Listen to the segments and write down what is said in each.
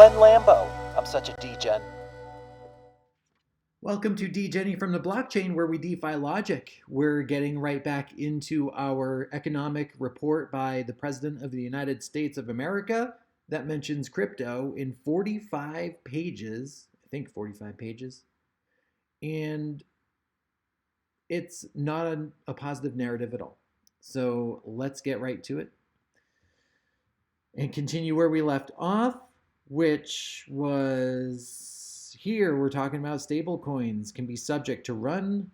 Len Lambo. I'm such a degen. Welcome to Degenny from the blockchain, where we defy logic. We're getting right back into our economic report by the President of the United States of America that mentions crypto in 45 pages. I think 45 pages. And it's not a positive narrative at all. So let's get right to it and continue where we left off, which was here. We're talking about stablecoins can be subject to run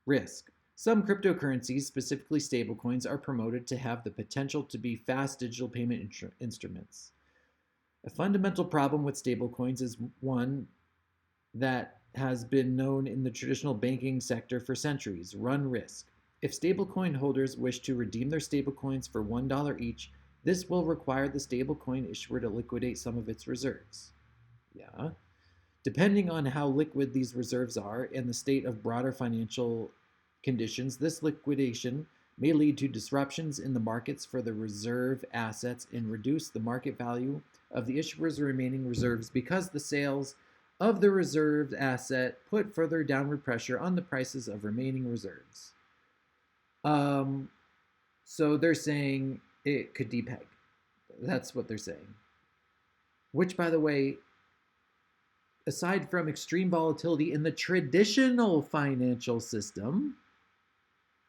risk. Some cryptocurrencies, specifically stablecoins, are promoted to have the potential to be fast digital payment instruments. A fundamental problem with stablecoins is one that has been known in the traditional banking sector for centuries: run risk. If stablecoin holders wish to redeem their stablecoins for $1 each, this will require the stablecoin issuer to liquidate some of its reserves. Yeah. Depending on how liquid these reserves are and the state of broader financial conditions, this liquidation may lead to disruptions in the markets for the reserve assets and reduce the market value of the issuer's remaining reserves, because the sales of the reserved asset put further downward pressure on the prices of remaining reserves. So they're saying it could depeg. That's what they're saying. Which, by the way, aside from extreme volatility in the traditional financial system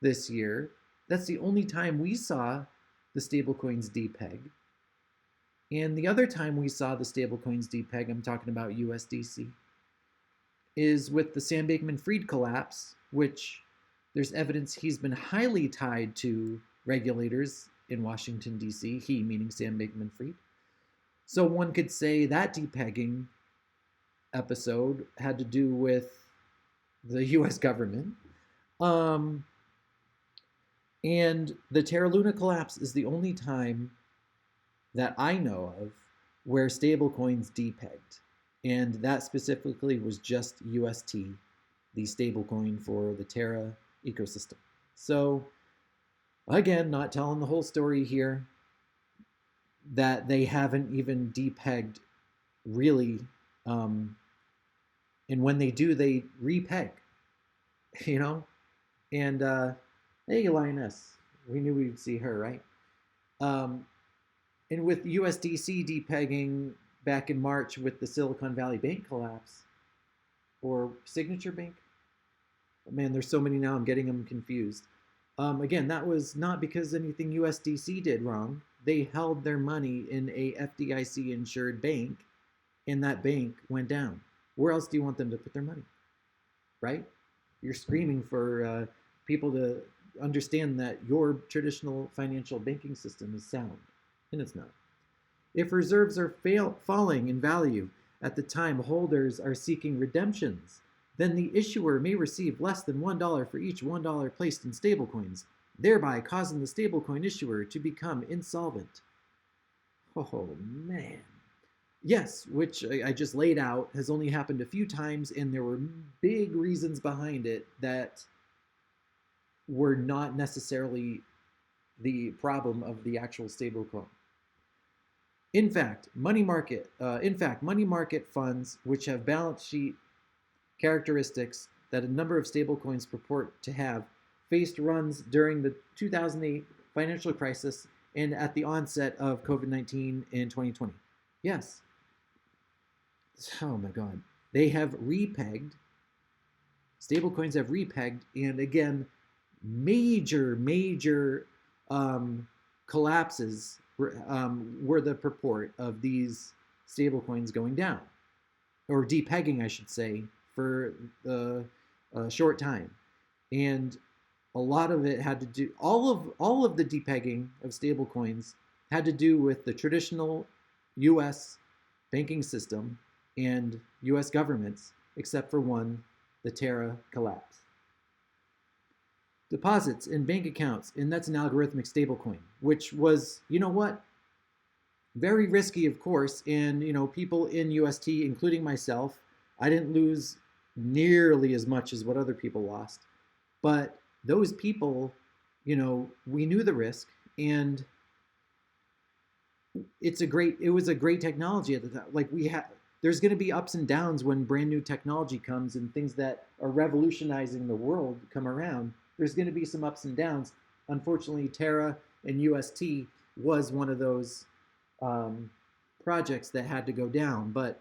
this year, that's the only time we saw the stablecoins depeg. And the other time we saw the stablecoins depeg, I'm talking about USDC, is with the Sam Bankman-Fried collapse, which there's evidence he's been highly tied to regulators in Washington, D.C., he meaning Sam Bankman-Fried. So one could say that depegging episode had to do with the U.S. government. And the Terra Luna collapse is the only time that I know of where stablecoins depegged. And that specifically was just UST, the stablecoin for the Terra ecosystem. So again, not telling the whole story here, that they haven't even depegged really. And when they do, they repeg, you know? And hey, Lioness, we knew we'd see her, right? And with USDC depegging back in March with the Silicon Valley Bank collapse, or Signature Bank, man, there's so many now, I'm getting them confused. Again, that was not because anything USDC did wrong. They held their money in a FDIC-insured bank, and that bank went down. Where else do you want them to put their money, right? You're screaming for people to understand that your traditional financial banking system is sound, and it's not. If reserves are falling in value at the time holders are seeking redemptions, then the issuer may receive less than $1 for each $1 placed in stablecoins, thereby causing the stablecoin issuer to become insolvent. Oh, man. Yes, which I just laid out, has only happened a few times, and there were big reasons behind it that were not necessarily the problem of the actual stablecoin. In fact, money market funds, which have balance sheet characteristics that a number of stablecoins purport to have, faced runs during the 2008 financial crisis and at the onset of COVID-19 in 2020. Yes. Oh my God. They have repegged. Stablecoins have repegged, and again, major collapses were the purport of these stablecoins going down, or depegging, I should say, for a short time. And a lot of it had to do, all of the depegging of stablecoins had to do with the traditional U.S. banking system and U.S. governments, except for one, the Terra collapse. Deposits in bank accounts, and that's an algorithmic stablecoin, which was, you know what, very risky, of course. And, people in UST, including myself, I didn't lose nearly as much as what other people lost. But those people, we knew the risk, and it was a great technology at the time. Like there's going to be ups and downs when brand new technology comes and things that are revolutionizing the world come around. There's going to be some ups and downs. Unfortunately, Terra and UST was one of those um, projects that had to go down. But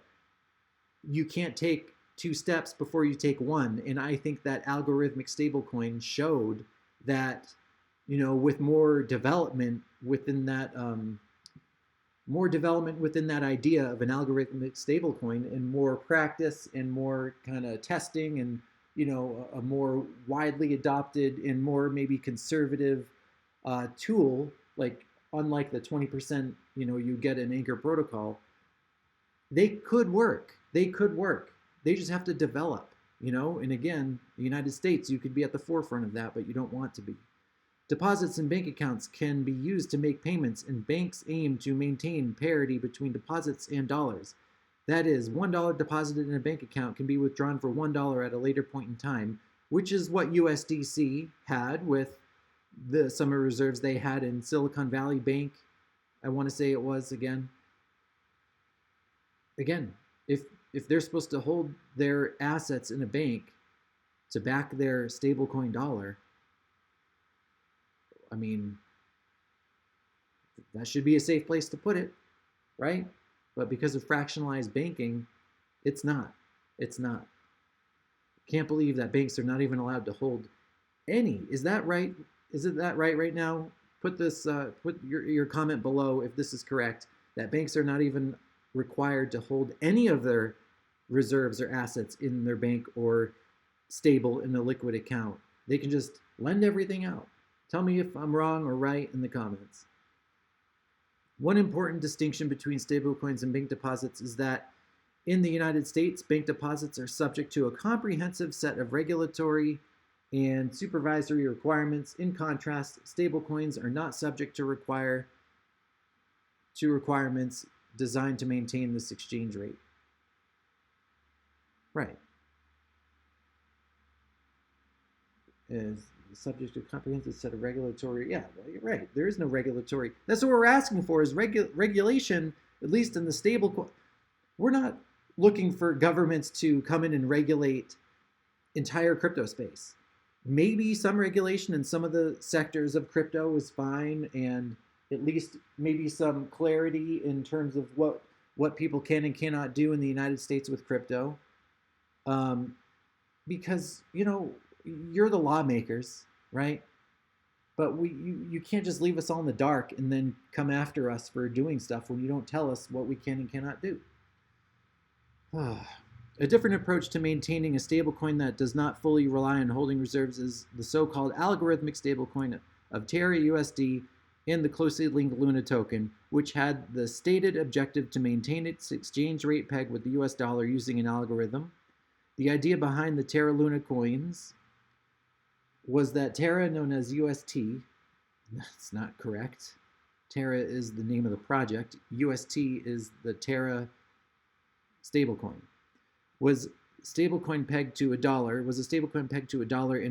you can't take two steps before you take one. And I think that algorithmic stablecoin showed that, with more development within that idea of an algorithmic stablecoin and more practice and more kind of testing and a more widely adopted and more maybe conservative tool, like unlike the 20% you get in Anchor Protocol, they could work. They just have to develop. And again, the United States, you could be at the forefront of that, but you don't want to be. Deposits in bank accounts can be used to make payments, and banks aim to maintain parity between deposits and dollars. That is, $1 deposited in a bank account can be withdrawn for $1 at a later point in time, which is what USDC had with the summer reserves they had in Silicon Valley Bank. I want to say it was again. If they're supposed to hold their assets in a bank to back their stablecoin dollar, I mean, that should be a safe place to put it, right? But because of fractionalized banking, it's not. It's not. Can't believe that banks are not even allowed to hold any. Is that right? Is it that right now? Put your comment below if this is correct, that banks are not even required to hold any of their reserves or assets in their bank or stable in a liquid account. They can just lend everything out. Tell me if I'm wrong or right in the comments. One important distinction between stablecoins and bank deposits is that in the United States, bank deposits are subject to a comprehensive set of regulatory and supervisory requirements. In contrast, stablecoins are not subject to requirements designed to maintain this exchange rate. Right. Is subject to a comprehensive set of regulatory. Yeah, well, you're right. There is no regulatory. That's what we're asking for is regulation, at least in the stable. We're not looking for governments to come in and regulate entire crypto space. Maybe some regulation in some of the sectors of crypto is fine, and at least maybe some clarity in terms of what people can and cannot do in the United States with crypto. Because, you're the lawmakers, right? But you can't just leave us all in the dark and then come after us for doing stuff when you don't tell us what we can and cannot do. A different approach to maintaining a stablecoin that does not fully rely on holding reserves is the so-called algorithmic stablecoin of Terra USD and the closely linked Luna token, which had the stated objective to maintain its exchange rate peg with the US dollar using an algorithm. The idea behind the Terra Luna coins was that Terra, known as UST, that's not correct. Terra is the name of the project. UST is the Terra stablecoin. Was a stablecoin pegged to a dollar and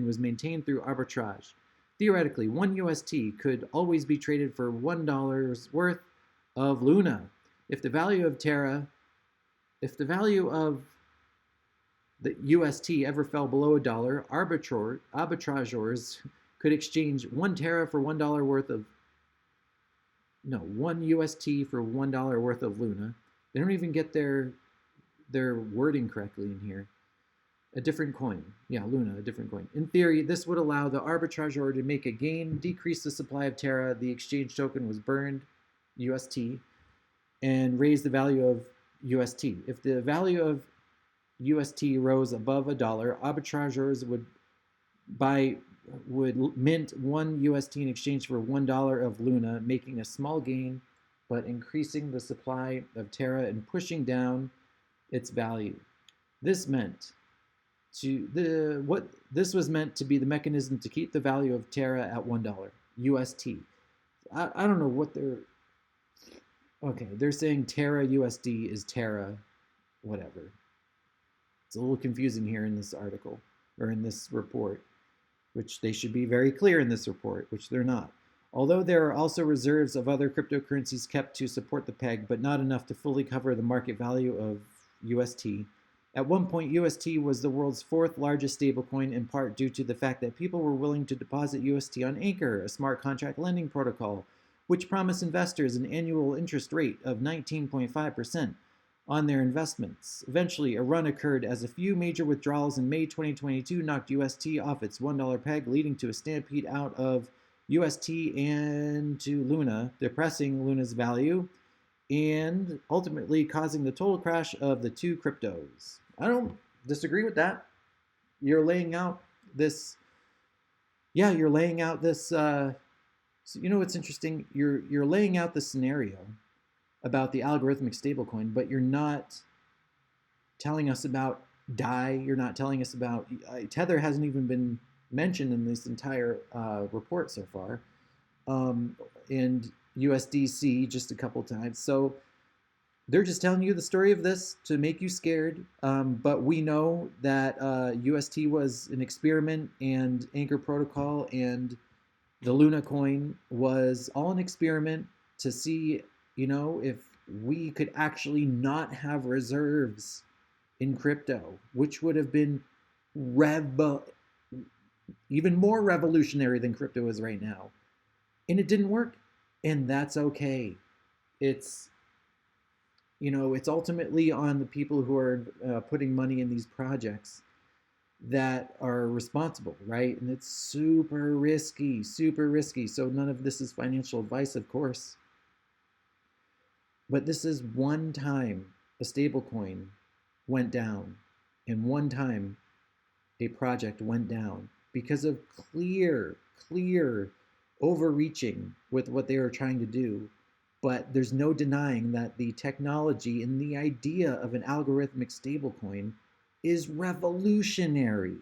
was maintained through arbitrage. Theoretically, one UST could always be traded for $1 worth of Luna. If the value of the UST ever fell below $1, arbitrageurs could exchange 1 Terra for $1 worth of, one UST for $1 worth of Luna. They don't even get their wording correctly in here. A different coin. Yeah, Luna, a different coin. In theory, this would allow the arbitrageur to make a gain, decrease the supply of Terra, the exchange token was burned, UST, and raise the value of UST. If the value of UST rose above $1, arbitrageurs would mint 1 UST in exchange for $1 of Luna, making a small gain, but increasing the supply of Terra and pushing down its value. This was meant to be the mechanism to keep the value of Terra at $1 UST. I don't know what they're saying Terra USD is Terra whatever. It's a little confusing here in this article or in this report, which they should be very clear in this report, which they're not. Although there are also reserves of other cryptocurrencies kept to support the peg, but not enough to fully cover the market value of UST. At one point, UST was the world's fourth largest stablecoin, in part due to the fact that people were willing to deposit UST on Anchor, a smart contract lending protocol, which promised investors an annual interest rate of 19.5% on their investments. Eventually, a run occurred as a few major withdrawals in May 2022 knocked UST off its $1 peg, leading to a stampede out of UST and to Luna, depressing Luna's value and ultimately causing the total crash of the two cryptos. I don't disagree with that. You're laying out this, you're laying out this, so you know what's interesting? You're laying out the scenario about the algorithmic stablecoin, but you're not telling us about DAI. You're not telling us about, Tether hasn't even been mentioned in this entire report so far, and USDC just a couple times. So they're just telling you the story of this to make you scared. But we know that UST was an experiment, and Anchor Protocol and the Luna coin was all an experiment to see, if we could actually not have reserves in crypto, which would have been even more revolutionary than crypto is right now. And it didn't work. And that's okay. It's ultimately on the people who are putting money in these projects that are responsible, right? And it's super risky, super risky. So none of this is financial advice, of course. But this is one time a stablecoin went down, and one time a project went down because of clear overreaching with what they were trying to do. But there's no denying that the technology and the idea of an algorithmic stablecoin is revolutionary.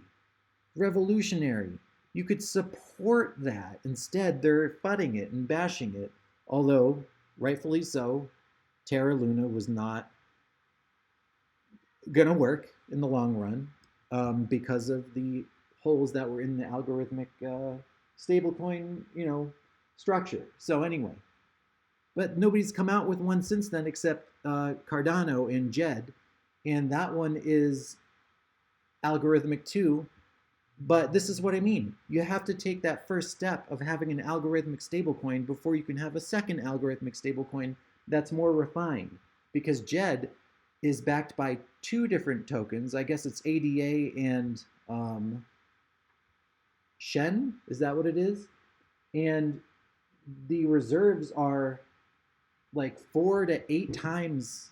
Revolutionary. You could support that. Instead, they're fudding it and bashing it. Although, rightfully so, Terra Luna was not going to work in the long run because of the holes that were in the algorithmic stablecoin, structure. So anyway, but nobody's come out with one since then except Cardano and Jed, and that one is algorithmic too. But this is what I mean. You have to take that first step of having an algorithmic stablecoin before you can have a second algorithmic stablecoin that's more refined. Because Jed is backed by two different tokens. I guess it's ADA and Shen. Is that what it is? And the reserves are like 4 to 8 times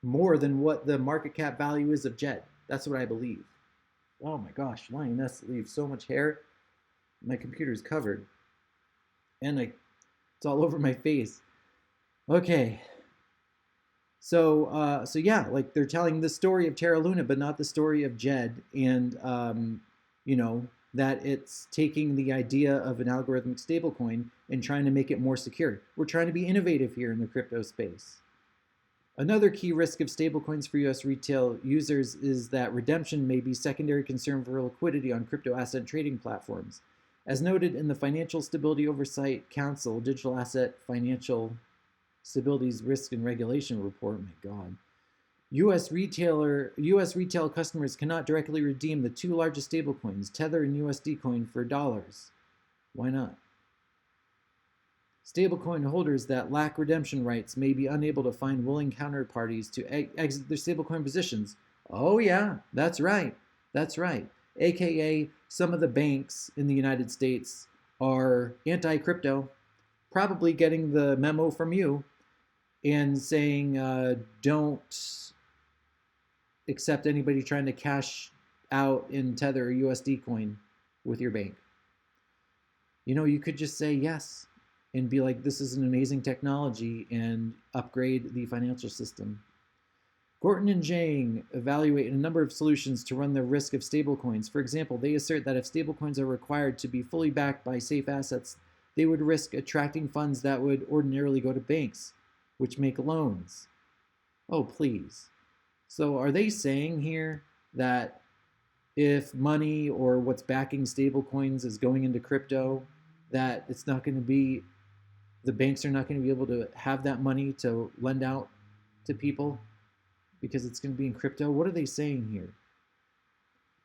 more than what the market cap value is of Jed. That's what I believe. Oh my gosh, lioness leaves so much hair. My computer's covered. And it's all over my face. Okay. So yeah, like they're telling the story of Terra Luna, but not the story of Jed. And, that it's taking the idea of an algorithmic stablecoin and trying to make it more secure. We're trying to be innovative here in the crypto space. Another key risk of stablecoins for U.S. retail users is that redemption may be secondary concern for liquidity on crypto asset trading platforms. As noted in the Financial Stability Oversight Council Digital Asset Financial Stability's Risk and Regulation Report, my God, U.S. retail customers cannot directly redeem the two largest stablecoins, Tether and USD Coin, for dollars. Why not? Stablecoin holders that lack redemption rights may be unable to find willing counterparties to exit their stablecoin positions. Oh yeah, that's right. That's right. AKA some of the banks in the United States are anti-crypto, probably getting the memo from you and saying don't accept anybody trying to cash out in Tether or USD Coin with your bank. You could just say yes and be like, this is an amazing technology, and upgrade the financial system. Gorton and Zhang evaluate a number of solutions to run the risk of stablecoins. For example, they assert that if stablecoins are required to be fully backed by safe assets, they would risk attracting funds that would ordinarily go to banks, which make loans. Oh, please. So are they saying here that if money or what's backing stablecoins is going into crypto, that it's not going to be, the banks are not going to be able to have that money to lend out to people because it's going to be in crypto. What are they saying here?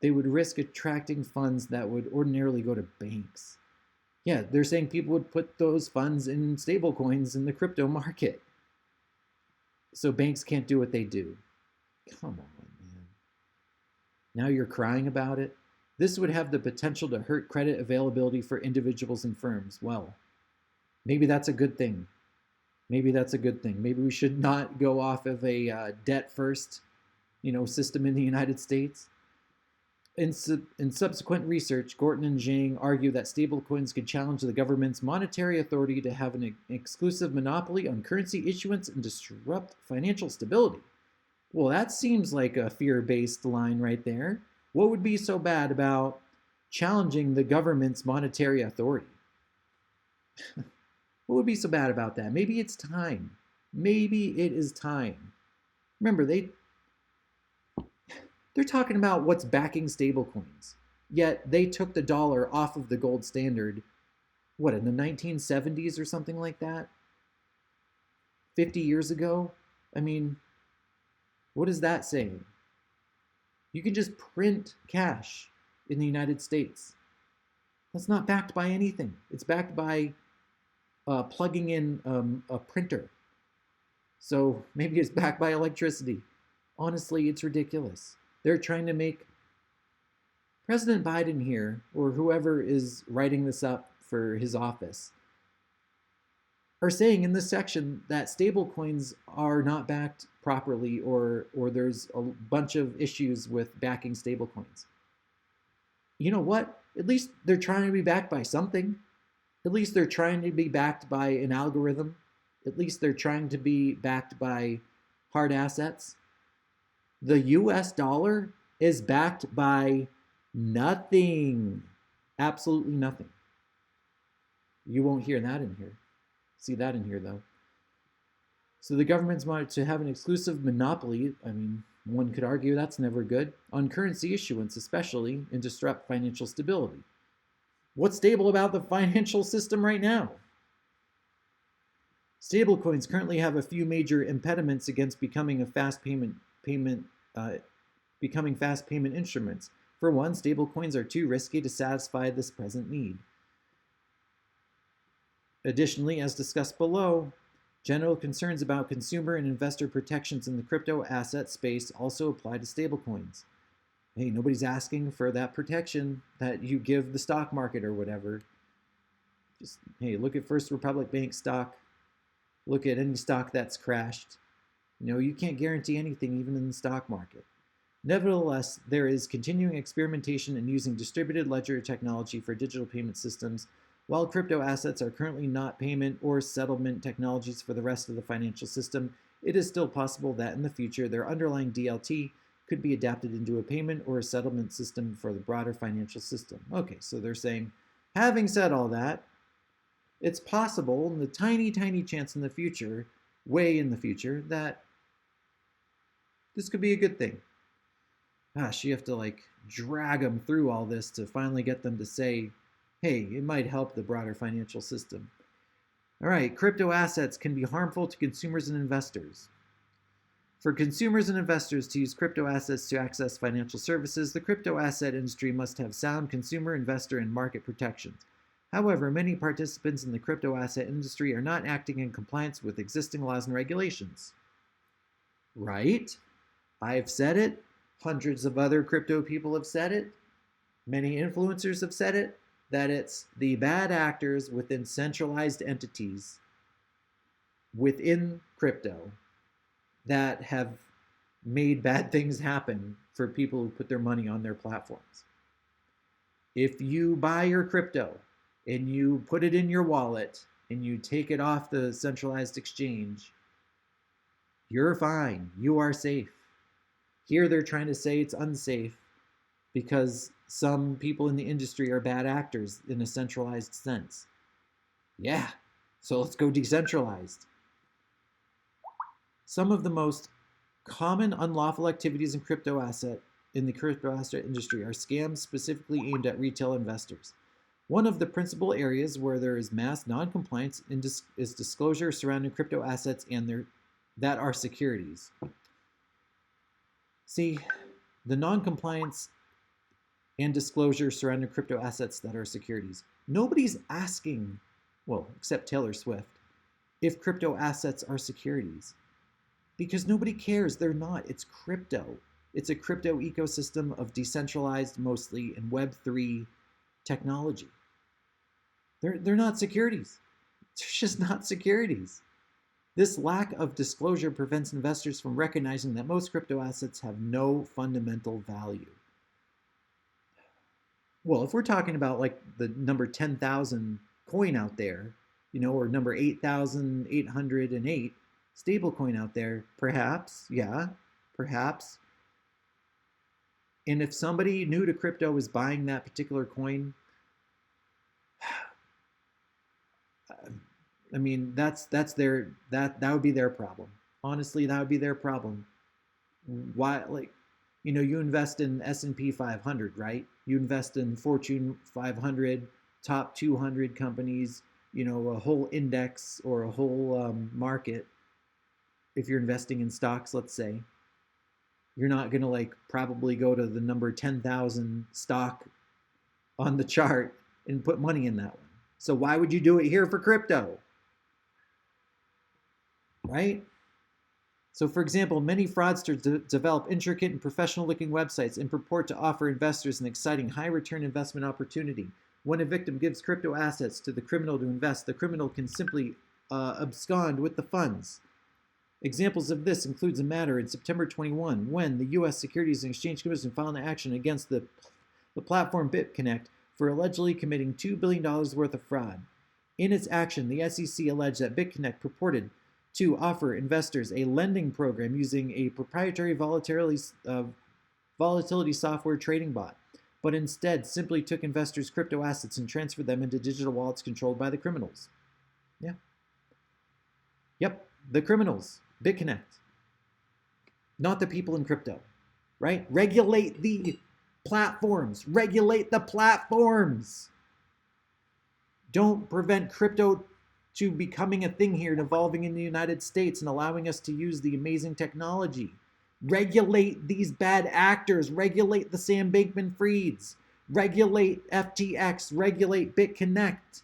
They would risk attracting funds that would ordinarily go to banks. Yeah, they're saying people would put those funds in stable coins in the crypto market. So banks can't do what they do. Come on, man. Now you're crying about it? This would have the potential to hurt credit availability for individuals and firms. Well, maybe that's a good thing. Maybe that's a good thing. Maybe we should not go off of a debt first, system in the United States. In subsequent research, Gorton and Zhang argue that stablecoins could challenge the government's monetary authority to have an exclusive monopoly on currency issuance and disrupt financial stability. Well, that seems like a fear-based line right there. What would be so bad about challenging the government's monetary authority? What would be so bad about that? Maybe it's time. Maybe it is time. Remember, they're talking about what's backing stablecoins. Yet they took the dollar off of the gold standard, what, in the 1970s or something like that? 50 years ago? I mean, what is that saying? You can just print cash in the United States. That's not backed by anything. It's backed by plugging in a printer. So maybe it's backed by electricity. Honestly, it's ridiculous. They're trying to make President Biden here, or whoever is writing this up for his office, are saying in this section that stablecoins are not backed properly, or there's a bunch of issues with backing stablecoins. You know what? At least they're trying to be backed by something. At least they're trying to be backed by an algorithm. At least they're trying to be backed by hard assets. The US dollar is backed by nothing. Absolutely nothing. You won't hear that in here. See that in here, though. So the government's wanted to have an exclusive monopoly. I mean, one could argue that's never good. On currency issuance, especially, and disrupt financial stability. What's stable about the financial system right now? Stablecoins currently have a few major impediments against becoming fast payment instruments. For one, stablecoins are too risky to satisfy this present need. Additionally, as discussed below, general concerns about consumer and investor protections in the crypto asset space also apply to stablecoins. Hey, nobody's asking for that protection that you give the stock market or whatever. Just, hey, look at First Republic Bank stock. Look at any stock that's crashed. You can't guarantee anything even in the stock market. Nevertheless, there is continuing experimentation in using distributed ledger technology for digital payment systems. While crypto assets are currently not payment or settlement technologies for the rest of the financial system, it is still possible that in the future their underlying DLT could be adapted into a payment or a settlement system for the broader financial system. Okay, so they're saying, having said all that, it's possible, in the tiny, tiny chance in the future, way in the future, that this could be a good thing. Gosh, you have to drag them through all this to finally get them to say, hey, it might help the broader financial system. All right, crypto assets can be harmful to consumers and investors. For consumers and investors to use crypto assets to access financial services, the crypto asset industry must have sound consumer, investor, and market protections. However, many participants in the crypto asset industry are not acting in compliance with existing laws and regulations. Right? I've said it. Hundreds of other crypto people have said it. Many influencers have said it. That it's the bad actors within centralized entities within crypto that have made bad things happen for people who put their money on their platforms. If you buy your crypto and you put it in your wallet and you take it off the centralized exchange, you're fine. You are safe. Here they're trying to say it's unsafe because some people in the industry are bad actors in a centralized sense. Yeah, so let's go decentralized. Some of the most common unlawful activities in the crypto asset industry are scams specifically aimed at retail investors. One of the principal areas where there is mass non-compliance is disclosure surrounding crypto assets and that are securities. See, the non-compliance and disclosure surrounding crypto assets that are securities. Nobody's asking, well, except Taylor Swift, if crypto assets are securities. Because nobody cares. They're not. It's crypto. It's a crypto ecosystem of decentralized, mostly, and Web3 technology. They're not securities. They're just not securities. This lack of disclosure prevents investors from recognizing that most crypto assets have no fundamental value. Well, if we're talking about like the number 10,000 coin out there, or number 8,808 stable coin out there, perhaps, yeah, perhaps. And if somebody new to crypto is buying that particular coin, I mean, that would be their problem. Honestly, that would be their problem. Why, like, you invest in S&P 500, right? You invest in Fortune 500, top 200 companies, a whole index or a whole market. If you're investing in stocks, let's say, you're not going to probably go to the number 10,000 stock on the chart and put money in that one. So why would you do it here for crypto? Right? So for example, many fraudsters develop intricate and professional-looking websites and purport to offer investors an exciting high-return investment opportunity. When a victim gives crypto assets to the criminal to invest, the criminal can simply abscond with the funds. Examples of this includes a matter in September 21 when the U.S. Securities and Exchange Commission filed an action against the platform BitConnect for allegedly committing $2 billion worth of fraud. In its action, the SEC alleged that BitConnect purported to offer investors a lending program using a proprietary volatility software trading bot, but instead simply took investors' crypto assets and transferred them into digital wallets controlled by the criminals. Yeah. Yep, the criminals. BitConnect. Not the people in crypto, right? Regulate the platforms. Regulate the platforms. Don't prevent crypto to becoming a thing here and evolving in the United States and allowing us to use the amazing technology. Regulate these bad actors. Regulate the Sam Bankman-Frieds. Regulate FTX. Regulate BitConnect.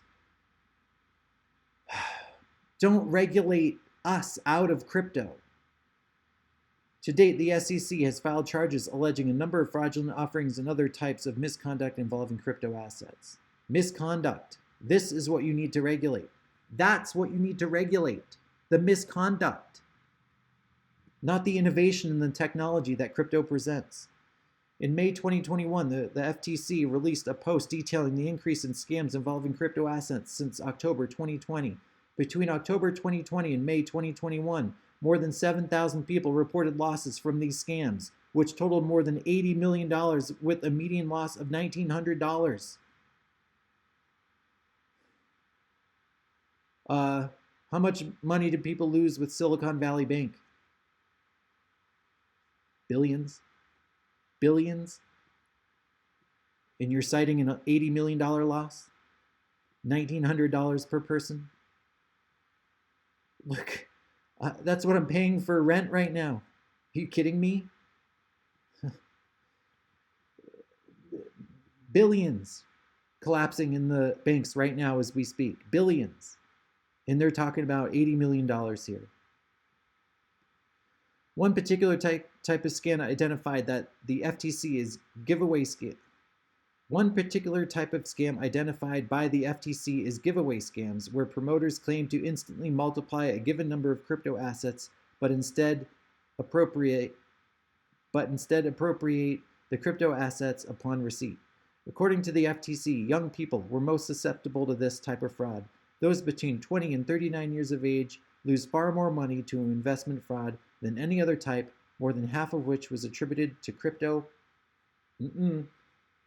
Don't regulate us out of crypto. To date, the SEC has filed charges alleging a number of fraudulent offerings and other types of misconduct involving crypto assets. Misconduct. This is what you need to regulate. That's what you need to regulate. The misconduct. Not the innovation and the technology that crypto presents. In May 2021, the FTC released a post detailing the increase in scams involving crypto assets since October 2020. Between October 2020 and May 2021, more than 7,000 people reported losses from these scams, which totaled more than $80 million with a median loss of $1,900. How much money did people lose with Silicon Valley Bank? Billions? Billions? And you're citing an $80 million loss? $1,900 per person? Look, that's what I'm paying for rent right now. Are you kidding me? Billions collapsing in the banks right now as we speak. Billions. And they're talking about $80 million here. One particular type of scam identified that the FTC is giveaway scam. One particular type of scam identified by the FTC is giveaway scams, where promoters claim to instantly multiply a given number of crypto assets, but instead appropriate the crypto assets upon receipt. According to the FTC, young people were most susceptible to this type of fraud. Those between 20 and 39 years of age lose far more money to investment fraud than any other type, more than half of which was attributed to crypto.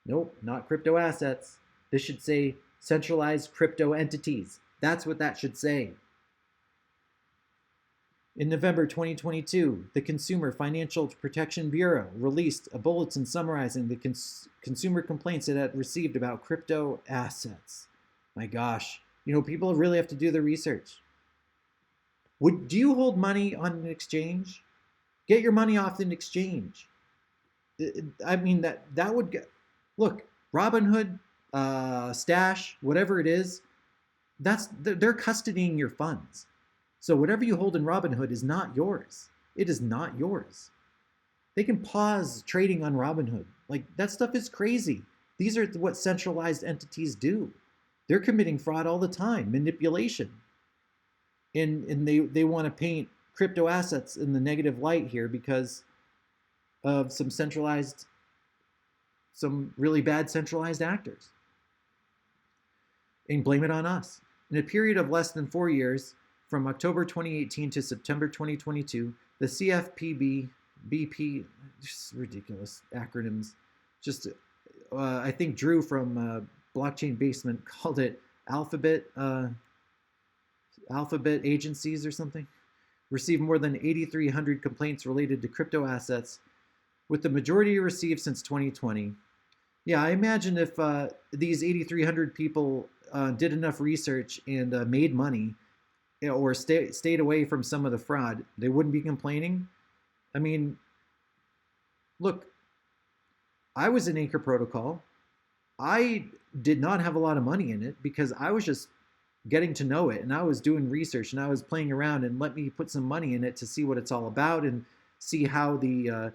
Nope, not crypto assets. This should say centralized crypto entities. That's what that should say. In November 2022, the Consumer Financial Protection Bureau released a bulletin summarizing the consumer complaints it had received about crypto assets. My gosh, people really have to do the research. Do you hold money on an exchange? Get your money off an exchange. I mean, that would get, look, Robinhood, Stash, whatever it is, they're custodying your funds. So whatever you hold in Robinhood is not yours. It is not yours. They can pause trading on Robinhood. Like, that stuff is crazy. These are what centralized entities do. They're committing fraud all the time, manipulation. And they want to paint crypto assets in the negative light here because of some really bad centralized actors. And blame it on us. In a period of less than 4 years, from October 2018 to September 2022, the CFPB, BP, just ridiculous acronyms, just I think Drew from Blockchain Basement called it alphabet agencies or something, received more than 8,300 complaints related to crypto assets, with the majority received since 2020. Yeah, I imagine if these 8,300 people did enough research and made money, or stayed away from some of the fraud, they wouldn't be complaining. I mean, look, I was in Anchor Protocol. I did not have a lot of money in it because I was just getting to know it, and I was doing research, and I was playing around, and let me put some money in it to see what it's all about and see how the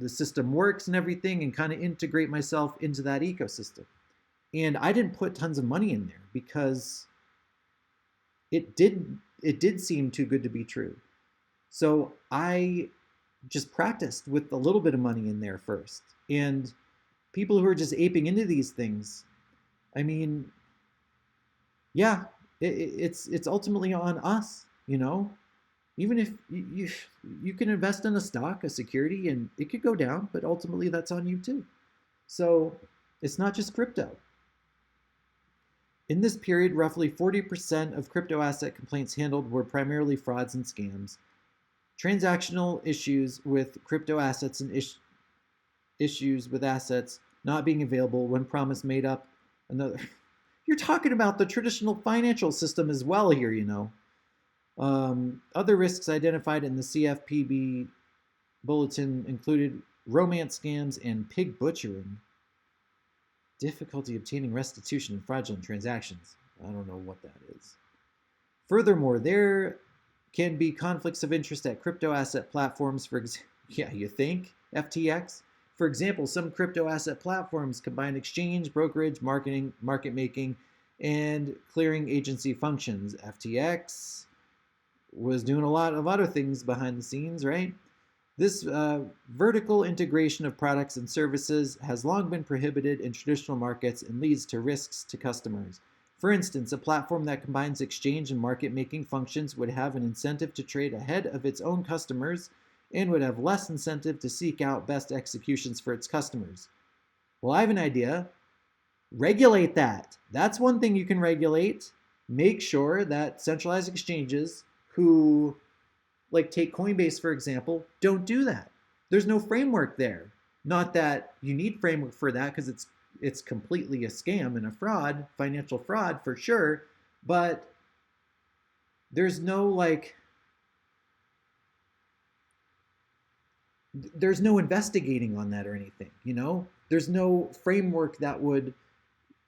system works and everything, and kind of integrate myself into that ecosystem. And I didn't put tons of money in there because it did seem too good to be true. So I just practiced with a little bit of money in there first. And people who are just aping into these things, I mean, yeah, it's ultimately on us, Even if you can invest in a stock, a security, and it could go down, but ultimately that's on you too. So it's not just crypto. In this period, roughly 40% of crypto asset complaints handled were primarily frauds and scams. Transactional issues with crypto assets and issues with assets not being available when promised made up another. You're talking about the traditional financial system as well here, Other risks identified in the CFPB bulletin included romance scams and pig butchering. Difficulty obtaining restitution in fraudulent transactions. I don't know what that is. Furthermore, there can be conflicts of interest at crypto asset platforms. Yeah, you think? FTX? For example, some crypto asset platforms combine exchange, brokerage, market making, and clearing agency functions. FTX was doing a lot of other things behind the scenes, right? This vertical integration of products and services has long been prohibited in traditional markets and leads to risks to customers. For instance, a platform that combines exchange and market-making functions would have an incentive to trade ahead of its own customers and would have less incentive to seek out best executions for its customers. Well, I have an idea. Regulate that. That's one thing you can regulate. Make sure that centralized exchanges who, like, take Coinbase, for example, don't do that. There's no framework there. Not that you need framework for that, because it's completely a scam and a fraud, financial fraud for sure, but there's no investigating on that or anything, There's no framework that would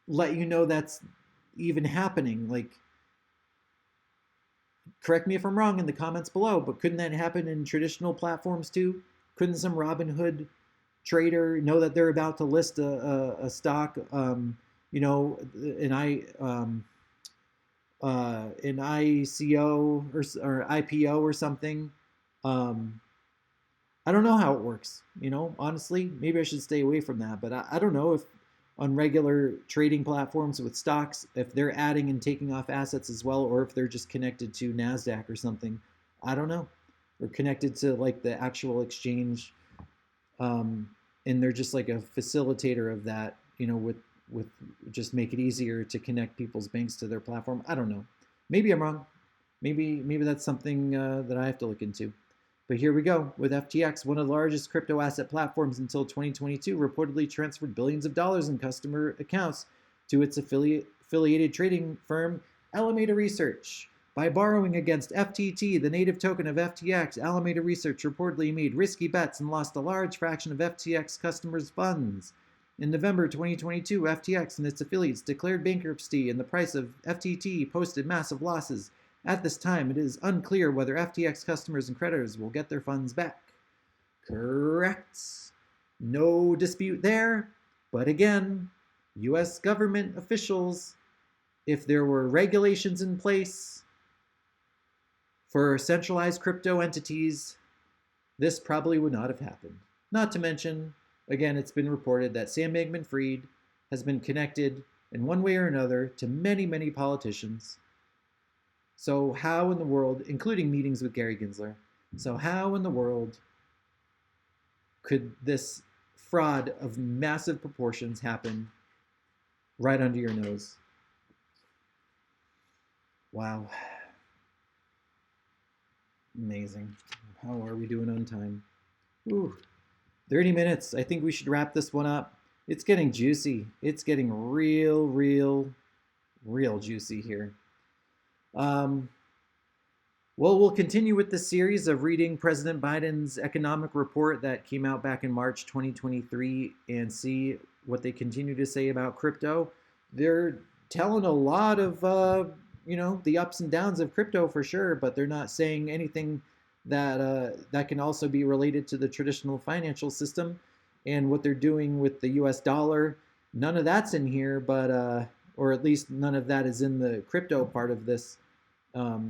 let you know that's even happening. Like, correct me if I'm wrong in the comments below, but couldn't that happen in traditional platforms too? Couldn't some Robinhood trader know that they're about to list a stock, an ICO or IPO or something? I don't know how it works, honestly. Maybe I should stay away from that, but I don't know if on regular trading platforms with stocks, if they're adding and taking off assets as well, or if they're just connected to NASDAQ or something. I don't know. Or connected to like the actual exchange, and they're just like a facilitator of that, with just make it easier to connect people's banks to their platform. I don't know. Maybe I'm wrong. Maybe that's something that I have to look into. But here we go with FTX, one of the largest crypto asset platforms until 2022, reportedly transferred billions of dollars in customer accounts to its affiliated trading firm Alameda Research. By borrowing against FTT, the native token of FTX, Alameda Research reportedly made risky bets and lost a large fraction of FTX customers' funds. In November 2022, FTX and its affiliates declared bankruptcy, and the price of FTT posted massive losses. At this time, it is unclear whether FTX customers and creditors will get their funds back. Correct. No dispute there. But again, US government officials, if there were regulations in place for centralized crypto entities, this probably would not have happened. Not to mention, again, it's been reported that Sam Bankman-Fried has been connected in one way or another to many, many politicians. So how in the world, including meetings with Gary Gensler, so how in the world could this fraud of massive proportions happen right under your nose? Wow. Amazing. How are we doing on time? Ooh, 30 minutes. I think we should wrap this one up. It's getting juicy. It's getting real juicy here. Well, we'll continue with the series of reading President Biden's economic report that came out back in March 2023 and see what they continue to say about crypto. They're telling a lot of, the ups and downs of crypto for sure, but they're not saying anything that can also be related to the traditional financial system and what they're doing with the US dollar. None of that's in here, but or at least none of that is in the crypto part of this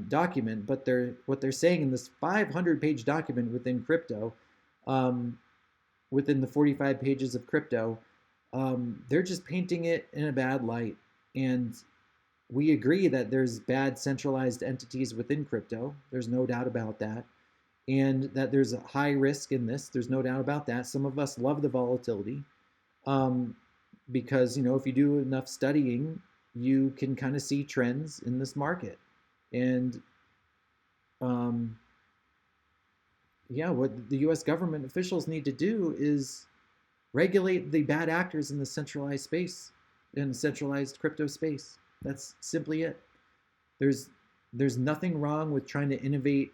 document. But what they're saying in this 500-page document within crypto, within the 45 pages of crypto, they're just painting it in a bad light. And we agree that there's bad centralized entities within crypto. There's no doubt about that. And that there's a high risk in this. There's no doubt about that. Some of us love the volatility. Because, if you do enough studying, you can kind of see trends in this market. And what the US government officials need to do is regulate the bad actors in the centralized space, in the centralized crypto space. That's simply it. There's nothing wrong with trying to innovate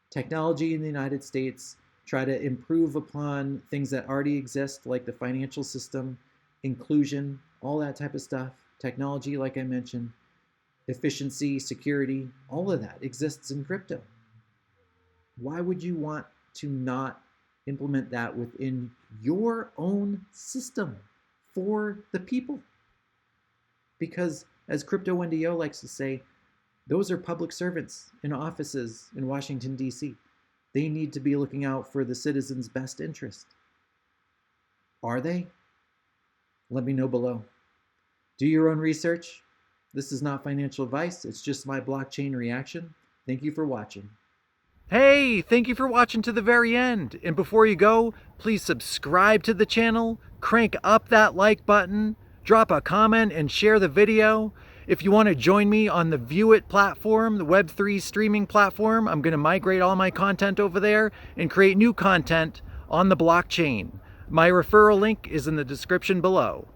technology in the United States, try to improve upon things that already exist, like the financial system, inclusion, all that type of stuff, technology, like I mentioned, efficiency, security, all of that exists in crypto. Why would you want to not implement that within your own system for the people? Because as Crypto NDO likes to say, those are public servants in offices in Washington, D.C. They need to be looking out for the citizens' best interest. Are they? Let me know below. Do your own research. This is not financial advice. It's just my blockchain reaction. Thank you for watching. Hey, thank you for watching to the very end. And before you go, please subscribe to the channel, crank up that like button, drop a comment and share the video. If you want to join me on the VEUIT platform, the Web3 streaming platform, I'm going to migrate all my content over there and create new content on the blockchain. My referral link is in the description below.